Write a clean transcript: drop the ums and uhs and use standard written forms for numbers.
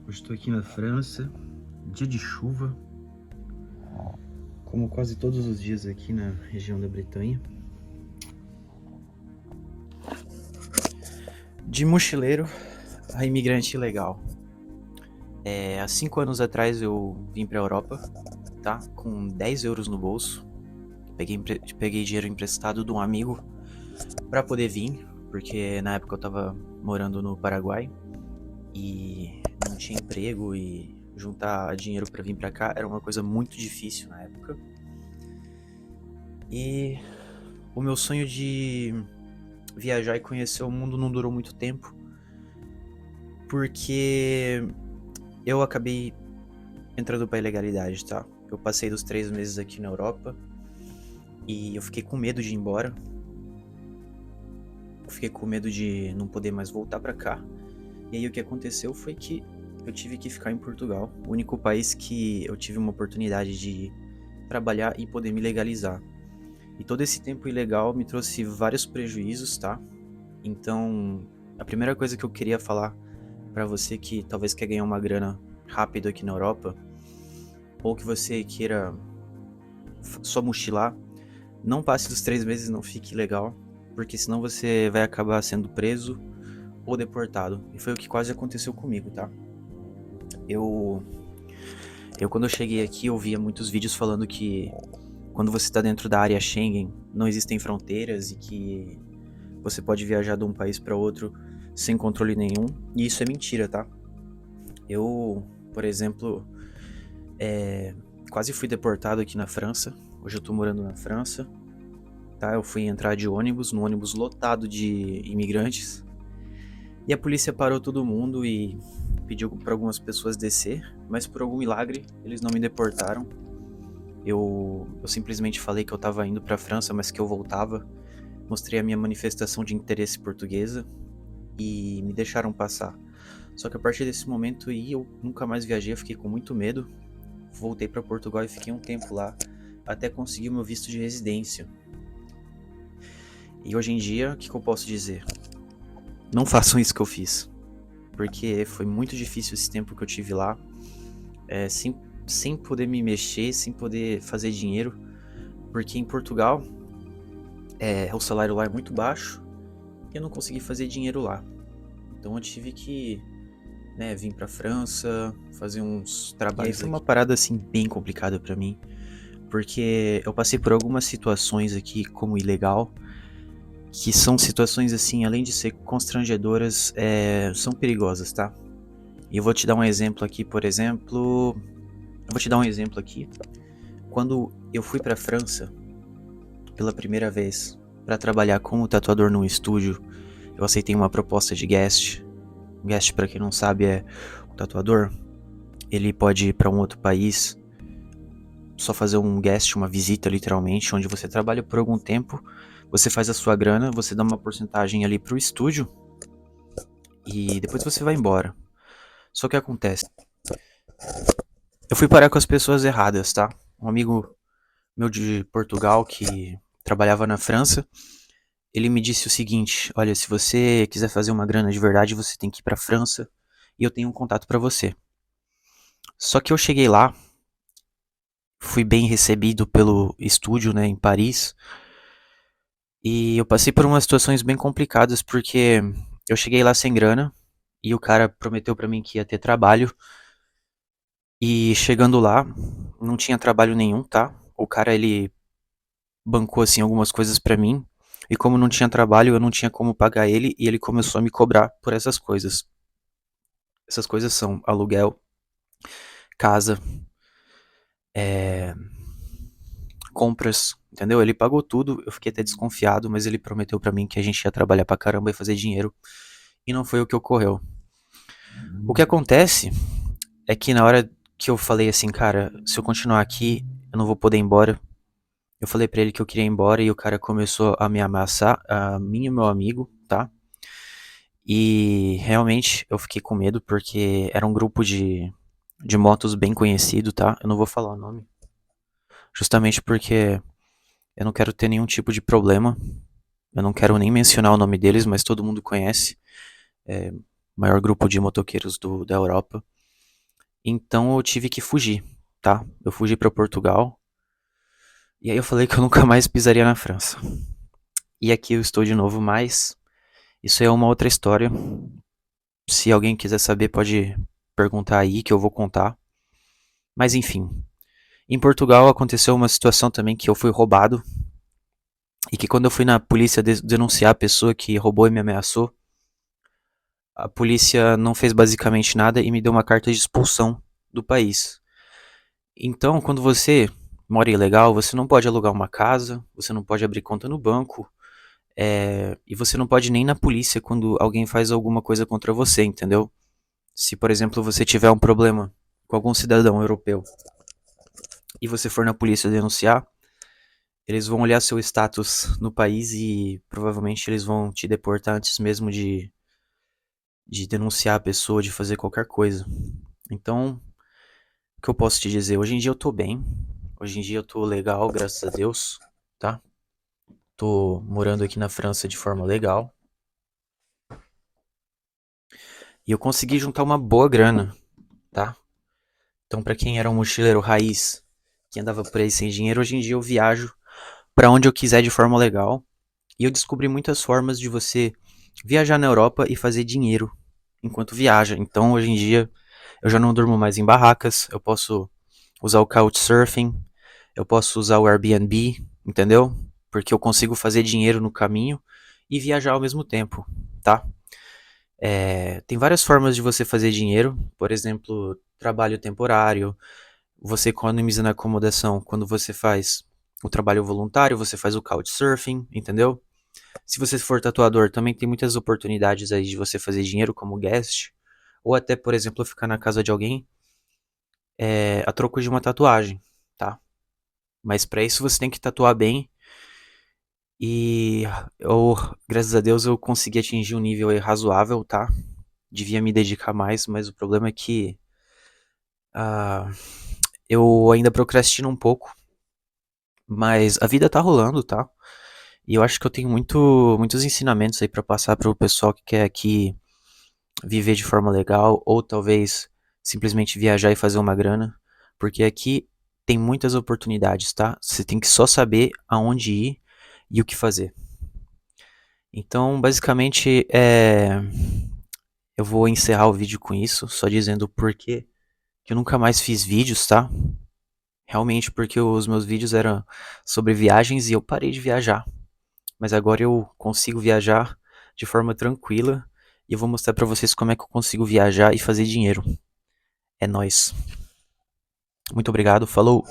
Hoje estou aqui na França, dia de chuva, como quase todos os dias aqui na região da Bretanha. De mochileiro a imigrante ilegal. Há 5 anos atrás eu vim para a Europa, tá? Com 10 euros no bolso. Peguei dinheiro emprestado de um amigo para poder vir, porque na época eu tava morando no Paraguai e não tinha emprego e juntar dinheiro para vir para cá era uma coisa muito difícil na época. E o meu sonho de viajar e conhecer o mundo não durou muito tempo, porque eu acabei entrando pra ilegalidade, tá? Eu passei dos 3 meses aqui na Europa e eu fiquei com medo de ir embora. Eu fiquei com medo de não poder mais voltar pra cá. E aí o que aconteceu foi que eu tive que ficar em Portugal, o único país que eu tive uma oportunidade de trabalhar e poder me legalizar. E todo esse tempo ilegal me trouxe vários prejuízos, tá? Então, a primeira coisa que eu queria falar pra você que talvez quer ganhar uma grana rápido aqui na Europa, ou que você queira só mochilar, não passe dos 3 meses, não fique legal, porque senão você vai acabar sendo preso ou deportado. E foi o que quase aconteceu comigo, tá? Eu quando eu cheguei aqui, eu via muitos vídeos falando que quando você tá dentro da área Schengen, não existem fronteiras e que você pode viajar de um país para outro sem controle nenhum. E isso é mentira, tá? Eu, por exemplo, quase fui deportado aqui na França. Hoje eu tô morando na França, tá? Eu fui entrar de ônibus, num ônibus lotado de imigrantes. E a polícia parou todo mundo e pediu para algumas pessoas descer, mas por algum milagre eles não me deportaram. Eu simplesmente falei que eu tava indo pra França, mas que eu voltava. Mostrei a minha manifestação de interesse portuguesa e me deixaram passar. Só que a partir desse momento aí eu nunca mais viajei, eu fiquei com muito medo. Voltei para Portugal e fiquei um tempo lá até conseguir o meu visto de residência. E hoje em dia, o que eu posso dizer? Não façam isso que eu fiz, porque foi muito difícil esse tempo que eu tive lá, sem poder me mexer, sem poder fazer dinheiro, porque em Portugal o salário lá é muito baixo e eu não consegui fazer dinheiro lá. Então eu tive que vir pra França, fazer uns trabalhos. E aí foi uma parada assim bem complicada pra mim, porque eu passei por algumas situações aqui como ilegal, que são situações assim, além de ser constrangedoras, são perigosas, tá? E eu vou te dar um exemplo aqui, Quando eu fui pra França pela primeira vez para trabalhar como tatuador num estúdio, eu aceitei uma proposta de guest. Guest, pra quem não sabe, é o tatuador. Ele pode ir pra um outro país, só fazer um guest, uma visita literalmente, onde você trabalha por algum tempo, você faz a sua grana, você dá uma porcentagem ali pro estúdio e depois você vai embora. Só que acontece, eu fui parar com as pessoas erradas, tá? Um amigo meu de Portugal que trabalhava na França, ele me disse o seguinte: olha, se você quiser fazer uma grana de verdade, você tem que ir pra França e eu tenho um contato pra você. Só que eu cheguei lá, fui bem recebido pelo estúdio, né, em Paris, e eu passei por umas situações bem complicadas porque eu cheguei lá sem grana e o cara prometeu pra mim que ia ter trabalho e chegando lá não tinha trabalho nenhum, tá? O cara ele bancou assim algumas coisas pra mim e como não tinha trabalho eu não tinha como pagar ele e ele começou a me cobrar por essas coisas. Essas coisas são aluguel, casa, compras, entendeu? Ele pagou tudo, eu fiquei até desconfiado, mas ele prometeu pra mim que a gente ia trabalhar pra caramba e fazer dinheiro. E não foi o que ocorreu. O que acontece é que na hora que eu falei assim, cara, se eu continuar aqui, eu não vou poder ir embora. Eu falei pra ele que eu queria ir embora e o cara começou a me ameaçar, a mim e meu amigo, tá? E realmente eu fiquei com medo porque era um grupo de motos bem conhecido, tá? Eu não vou falar o nome. Justamente porque eu não quero ter nenhum tipo de problema. Eu não quero nem mencionar o nome deles, mas todo mundo conhece. É o maior grupo de motoqueiros da Europa. Então eu tive que fugir, tá? Eu fugi para Portugal e aí eu falei que eu nunca mais pisaria na França. E aqui eu estou de novo, mas isso é uma outra história. Se alguém quiser saber, pode perguntar aí que eu vou contar. Mas enfim, em Portugal aconteceu uma situação também que eu fui roubado e que quando eu fui na polícia denunciar a pessoa que roubou e me ameaçou, a polícia não fez basicamente nada e me deu uma carta de expulsão do país. Então, quando você mora ilegal, você não pode alugar uma casa, você não pode abrir conta no banco, e você não pode nem ir na polícia quando alguém faz alguma coisa contra você, entendeu? Se, por exemplo, você tiver um problema com algum cidadão europeu e você for na polícia denunciar, eles vão olhar seu status no país e provavelmente eles vão te deportar antes mesmo de denunciar a pessoa, de fazer qualquer coisa. Então, o que eu posso te dizer? Hoje em dia eu tô bem. Hoje em dia eu tô legal, graças a Deus, tá? Tô morando aqui na França de forma legal. E eu consegui juntar uma boa grana, tá? Então, pra quem era um mochileiro raiz, que andava por aí sem dinheiro, hoje em dia eu viajo pra onde eu quiser de forma legal. E eu descobri muitas formas de você viajar na Europa e fazer dinheiro enquanto viaja. Então, hoje em dia, eu já não durmo mais em barracas, eu posso usar o Couchsurfing, eu posso usar o Airbnb, entendeu? Porque eu consigo fazer dinheiro no caminho e viajar ao mesmo tempo, tá? Tem várias formas de você fazer dinheiro, por exemplo, trabalho temporário, você economiza na acomodação quando você faz o trabalho voluntário, você faz o Couchsurfing, entendeu? Se você for tatuador, também tem muitas oportunidades aí de você fazer dinheiro como guest, ou até, por exemplo, ficar na casa de alguém a troco de uma tatuagem, tá? Mas pra isso você tem que tatuar bem e eu, graças a Deus, eu consegui atingir um nível aí razoável, tá? Devia me dedicar mais, mas o problema é que ah, eu ainda procrastino um pouco, mas a vida tá rolando, tá? E eu acho que eu tenho muitos ensinamentos aí pra passar pro pessoal que quer aqui viver de forma legal, ou talvez simplesmente viajar e fazer uma grana, porque aqui tem muitas oportunidades, tá? Você tem que só saber aonde ir e o que fazer. Então, basicamente, eu vou encerrar o vídeo com isso, só dizendo o porquê que eu nunca mais fiz vídeos, tá? Realmente porque os meus vídeos eram sobre viagens e eu parei de viajar. Mas agora eu consigo viajar de forma tranquila e eu vou mostrar pra vocês como é que eu consigo viajar e fazer dinheiro. É nóis. Muito obrigado, falou!